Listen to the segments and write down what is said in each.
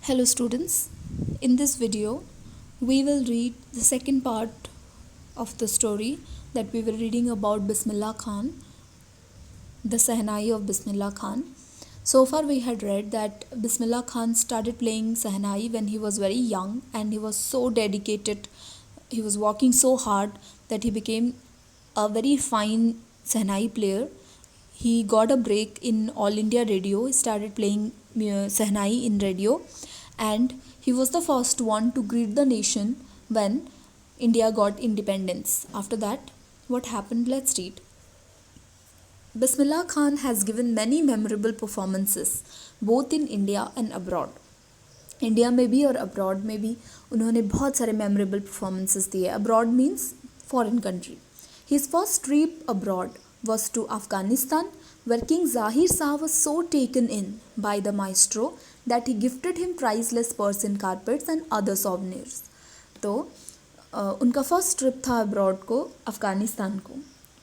Hello students, in this video we will read the second part of the story that we were reading about Bismillah Khan, the Sahnai of Bismillah Khan. So far we had read that Bismillah Khan started playing Sahnai when he was very young and he was so dedicated, he was working so hard that he became a very fine Sahnai player. He got a break in All India Radio, he started playing Sahnai in radio, and he was the first one to greet the nation when India got independence. After that, what happened? Let's read. Bismillah Khan has given many memorable performances both in India and abroad. India में भी और abroad में भी उन्होंने बहुत सारे memorable performances दिए. Abroad means foreign country. His first trip abroad was to Afghanistan, where King Zahir Shah was so taken in by the maestro that he gifted him priceless Persian carpets and other souvenirs. तो उनका first trip था abroad को, अफ़गानिस्तान को.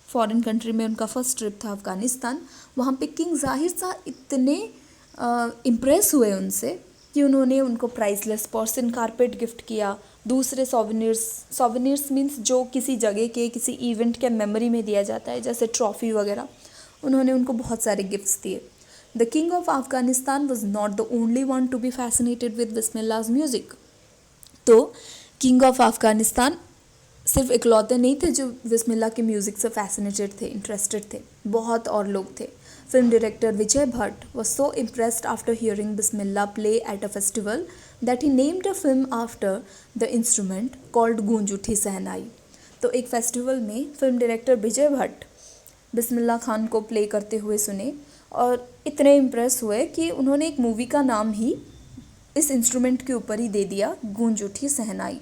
Foreign country में उनका first trip था अफ़गानिस्तान. वहाँ पे किंग ज़ाहिर शाह इतने इम्प्रेस हुए उनसे कि उन्होंने उनको प्राइसलेस पर्सन कारपेट गिफ्ट किया. दूसरे सोवेनिर्स मीन्स जो किसी जगह के किसी इवेंट के मेमोरी में दिया जाता है, जैसे ट्रॉफ़ी वगैरह. उन्होंने उनको बहुत सारे गिफ्ट्स दिए. The king of Afghanistan was not the only one to be fascinated with Bismillah's music. तो किंग ऑफ अफ़गानिस्तान सिर्फ इकलौते नहीं थे जो बिस्मिल्लाह के म्यूज़िक से फैसिनेटेड थे, इंटरेस्टेड थे. बहुत और लोग थे. Film director Vijay Bhatt was so impressed after hearing Bismillah play at a festival that he named a film after the instrument called गूंज उठी सहनाई. तो एक फेस्टिवल में फिल्म डायरेक्टर विजय भट्ट बिस्मिल्लाह खान को प्ले करते हुए सुने और इतने इम्प्रेस हुए कि उन्होंने एक मूवी का नाम ही इस इंस्ट्रूमेंट के ऊपर ही दे दिया, Goonj Uthi Shehnai.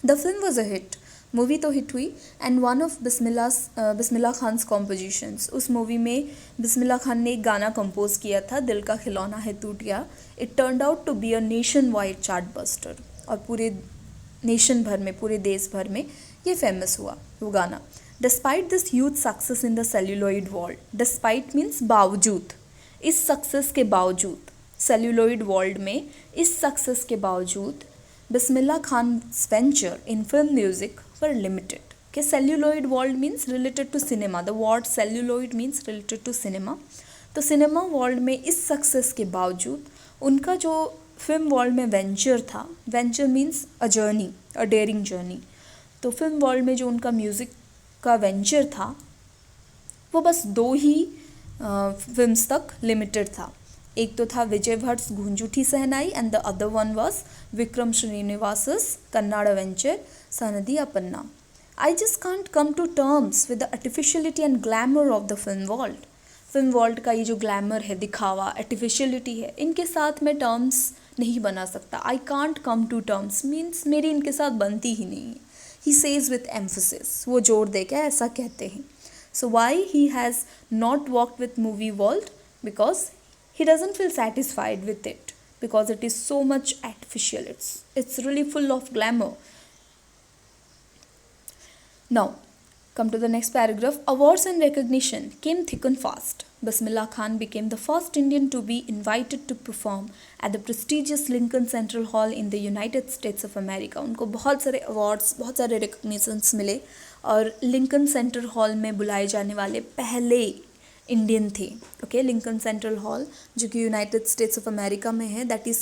The film was a hit. Movie तो हिट हुई and one of Bismillah Khan's compositions. उस मूवी में बिस्मिल्लाह खान ने एक गाना कंपोज किया था, दिल का खिलौना है टूट गया. It turned out to be a nationwide chartbuster. और पूरे नेशन भर में, पूरे देश भर में ये फेमस हुआ वो गाना. Despite this huge success in the celluloid world. Despite means बावजूद, इस सक्सेस के बावजूद, सेल्यूलॉइड वर्ल्ड में इस सक्सेस के बावजूद Bismillah Khan's venture in film music were limited. Okay, celluloid world means related to cinema. The word celluloid means related to cinema. तो cinema world में इस सक्सेस के बावजूद उनका जो फिल्म वर्ल्ड में वेंचर था, venture means a journey, a dairying journey. तो फिल्म वर्ल्ड में जो उनका म्यूज़िक का वेंचर था वो बस 2 ही फिल्म्स तक लिमिटेड था. एक तो था विजय Bhatt's Goonj Uthi Shehnai and the other one was Vikram Srinivas's Kannada venture Sanadi Appanna. I just can't come to terms with the artificiality and glamour of the film world. Film world का ये जो ग्लैमर है, दिखावा, आर्टिफिशियलिटी है, इनके साथ मैं टर्म्स नहीं बना सकता. I can't come to terms means मेरी इनके साथ बनती ही नहीं है. ही सेज विथ एम्फोसिस, वो जोर दे के ऐसा कहते हैं. So why he has not worked with movie world? Because he doesn't feel satisfied with it because it is so much artificial. It's really full of glamour. Now come to the next paragraph. Awards and recognition came thick and fast. Bismillah Khan became the first Indian to be invited to perform at the prestigious Lincoln Central Hall in the United States of America. उनको बहुत सारे awards, बहुत सारे recognitions मिले और Lincoln central hall में बुलाए जाने वाले पहले इंडियन थे. ओके, लिंकन सेंट्रल हॉल जो कि यूनाइटेड स्टेट्स ऑफ अमेरिका में है, that is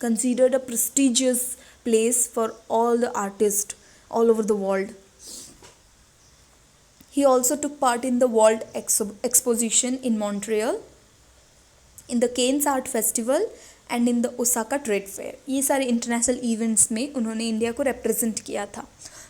considered a prestigious place for all the artist all over the world. He also took part in the world exposition in Montreal, in the Cannes art festival and in the Osaka trade fair. ये सारे international events में उन्होंने India को represent किया था.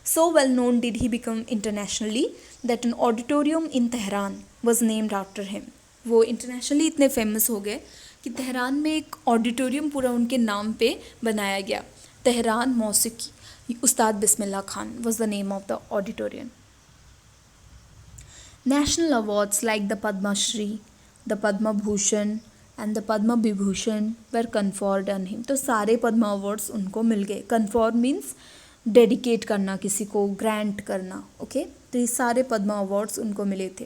So well known did he become internationally that an auditorium in Tehran was named after him. वो internationally इतने famous हो गए कि तेहरान में एक ऑडिटोरियम पूरा उनके नाम पे बनाया गया. Tehran मौसीकी Ustad Bismillah Khan was the name of the auditorium. National awards like the Padma Shri, the Padma Bhushan and the Padma Vibhushan were conferred on him. तो सारे पद्मा अवार्ड्स उनको मिल गए. कन्फर मीन्स डेडिकेट करना, किसी को ग्रांट करना. ओके, तो ये सारे पद्मा अवार्ड्स उनको मिले थे.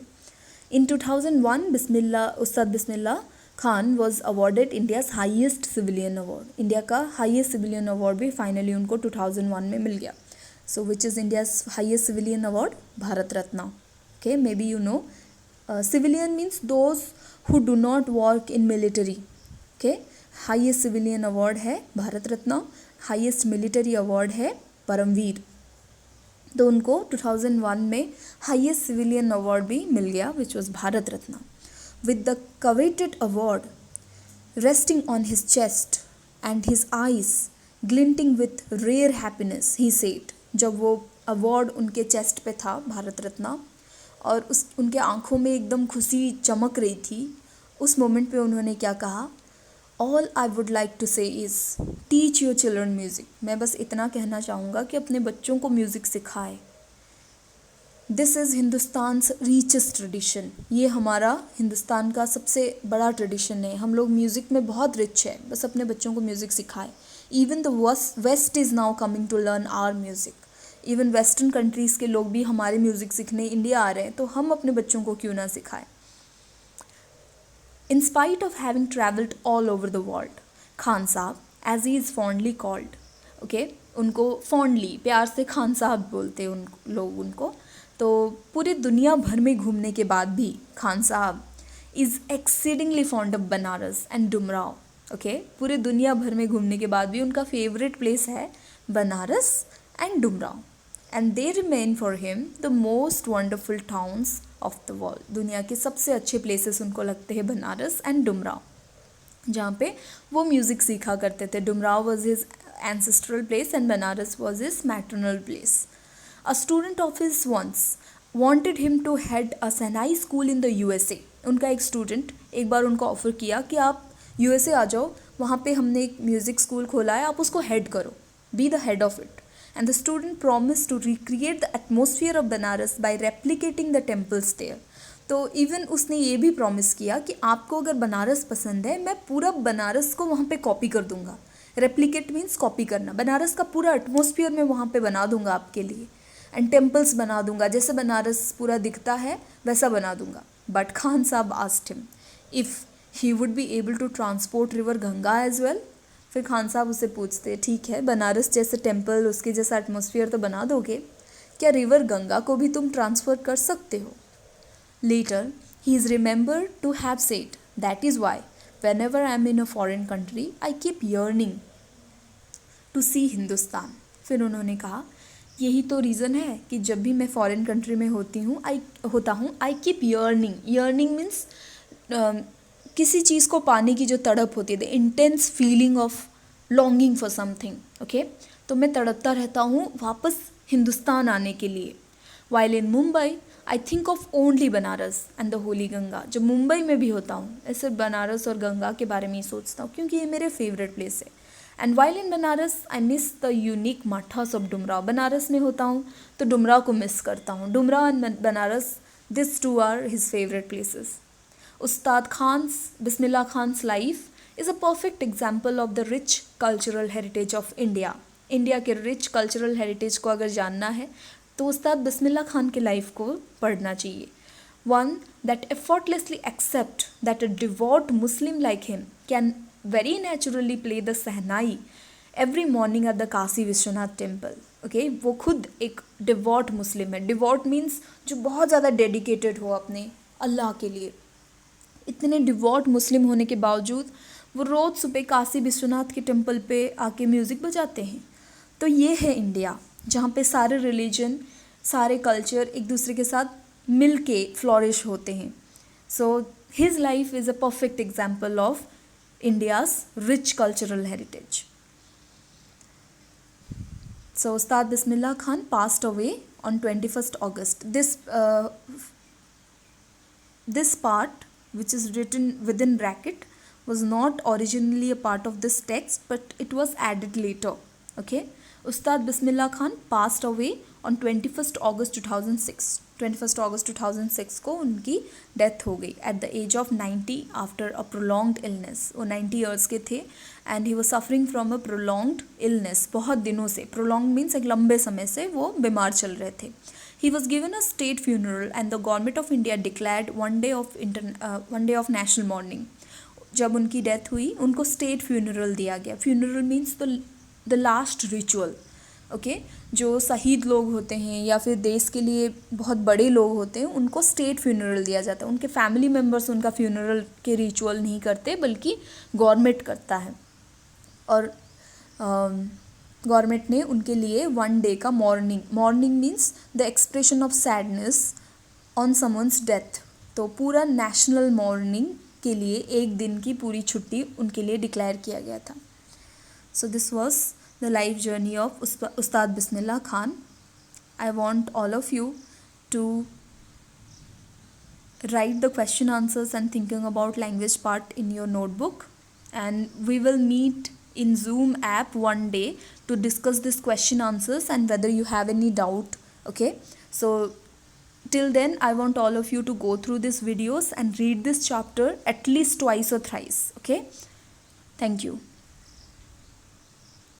In 2001 Ustad Bismillah Khan was awarded India's highest civilian award. India का हाईएस्ट सिविलियन अवार्ड भी फाइनली उनको 2001 में मिल गया। So which is India's highest civilian award? Bharat Ratna. Okay, maybe you know, civilian means those who do not work in military. Okay, highest civilian award है Bharat Ratna, highest military award है परमवीर। तो उनको 2001 में हाईएस्ट सिविलियन अवार्ड भी मिल गया which was Bharat Ratna. With the coveted award resting on his chest and his eyes glinting with rare happiness he said. जब वो अवार्ड उनके चेस्ट पे था, भारत रत्न, और उनके आँखों में एकदम खुशी चमक रही थी, उस मोमेंट पे उन्होंने क्या कहा? All I would like to say is teach your children music. मैं बस इतना कहना चाहूँगा कि अपने बच्चों को म्यूज़िक सिखाए। This is Hindustan's richest tradition. ये हमारा हिंदुस्तान का सबसे बड़ा ट्रेडिशन है। हम लोग म्यूज़िक में बहुत रिच है, बस अपने बच्चों को म्यूज़िक सिखाए। Even the West is now coming to learn our music. Even western countries के लोग भी हमारे म्यूज़िक सीखने इंडिया आ रहे हैं, तो हम अपने बच्चों को क्यों ना सिखाएं। In spite of having travelled all over the world, Khan साहब, as he is fondly called, okay, उनको fondly प्यार से खान साहब बोलते हैं उन लोग उनको। तो पूरी दुनिया भर में घूमने के बाद भी खान साहब is exceedingly fond of Banaras and Dumraon. Okay, पूरी दुनिया भर में घूमने के बाद भी उनका फेवरेट प्लेस है Banaras and Dumraon. And they remain for him the most wonderful towns of the world. दुनिया के सबसे अच्छे प्लेसेस उनको लगते हैं बनारस एंड डुमराव, जहाँ पे वो म्यूज़िक सीखा करते थे। Dumraon was his ancestral place and Banaras was his maternal place. A student of his once wanted him to head a shehnai school in the USA। उनका एक स्टूडेंट एक बार उनको ऑफ़र किया कि आप USA आ जाओ, वहाँ पे हमने एक म्यूज़िक स्कूल खोला है, आप उसको हेड करो, be the head of it. And the student promised to recreate the atmosphere of Banaras by replicating the temples there। तो इवन उसने ये भी प्रॉमिस किया कि आपको अगर बनारस पसंद है, मैं पूरा बनारस को वहाँ पे कॉपी कर दूँगा। रेप्लिकेट मीन्स कॉपी करना। बनारस का पूरा एटमॉस्फेयर मैं वहाँ पे बना दूँगा आपके लिए, एंड टेम्पल्स बना दूँगा, जैसे बनारस पूरा दिखता है वैसा बना दूँगा। But Khan Sahab asked him if he would be able to transport river Ganga as well. फिर खान साहब उससे पूछते, ठीक है, बनारस जैसे टेम्पल, उसके जैसा एटमॉस्फेयर तो बना दोगे, क्या रिवर गंगा को भी तुम ट्रांसफ़र कर सकते हो? Later he is remember to have said that is why whenever I am in a foreign country I keep yearning to see Hindustan. फिर उन्होंने कहा, यही तो रीज़न है कि जब भी मैं फॉरेन कंट्री में होता हूँ आई कीप यर्निंग। यर्निंग मीन्स किसी चीज़ को पाने की जो तड़प होती है, the intense feeling of longing for something. Okay, तो मैं तड़पता रहता हूँ वापस हिंदुस्तान आने के लिए। While in Mumbai I think of only Banaras and the Holi Ganga. जब मुंबई में भी होता हूँ, ऐसे बनारस और गंगा के बारे में ही सोचता हूँ, क्योंकि ये मेरे फेवरेट प्लेस है। And while in Banaras I miss the unique मठास ऑफ डुमराव। बनारस में होता हूँ तो डुमराव को मिस करता हूँ। Dumraon and Banaras, this two are his favourite places. Ustad Khan's, Bismillah Khan's life is a perfect example of the rich cultural heritage of India। India के rich cultural heritage को अगर जानना है तो उस्ताद बिस्मिल्लाह खान के लाइफ को पढ़ना चाहिए। One that effortlessly accept that a devout Muslim like him can very naturally play the shehnai every morning at the Kashi Vishwanath temple. Okay, वो खुद एक डिवॉट मुस्लिम है। डिवॉट मीन्स जो बहुत ज़्यादा डेडिकेटेड हो अपने अल्लाह के लिए। इतने डिवॉट मुस्लिम होने के बावजूद वो रोज़ सुबह काशी विश्वनाथ के टेम्पल पे आके म्यूज़िक बजाते हैं। तो ये है इंडिया, जहाँ पे सारे रिलीजन, सारे कल्चर एक दूसरे के साथ मिल के फ्लॉरिश होते हैं। So his life is a perfect example of India's rich cultural heritage. So Ustad Bismillah Khan passed away on 21st August. This part, which is written within bracket, was not originally a part of this text, but it was added later. Okay, Ustad Bismillah Khan passed away on 21st August 2006. 21st August 2006 को उनकी death हो गई at the age of 90 after a prolonged illness. वो 90 years के थे and he was suffering from a prolonged illness. बहुत दिनों से, प्रोलॉन्ग मीन्स एक लंबे समय से वो बीमार चल रहे थे। He was given a state funeral and the government of India declared one day of national mourning। जब उनकी डेथ हुई उनको स्टेट फ्यूनरल दिया गया. Funeral means the last ritual. Okay, जो शहीद लोग होते हैं या फिर देश के लिए बहुत बड़े लोग होते हैं उनको स्टेट फ्यूनरल दिया जाता है. उनके फैमिली मेम्बर्स उनका फ्यूनरल के रिचुअल नहीं करते बल्कि गवर्नमेंट करता है. और गवर्नमेंट ने उनके लिए 1 डे का morning means the expression of sadness on someone's death. तो पूरा नेशनल मॉर्निंग के लिए 1 दिन की पूरी छुट्टी उनके लिए डिक्लेयर किया गया था. So this was the life journey of Ustad Bismillah Khan. I want all of you to write the question answers and thinking about language part in your notebook, and we will meet in Zoom app one day to discuss this question answers and whether you have any doubt. Okay, so till then I want all of you to go through these videos and read this chapter at least twice or thrice. Okay, thank you.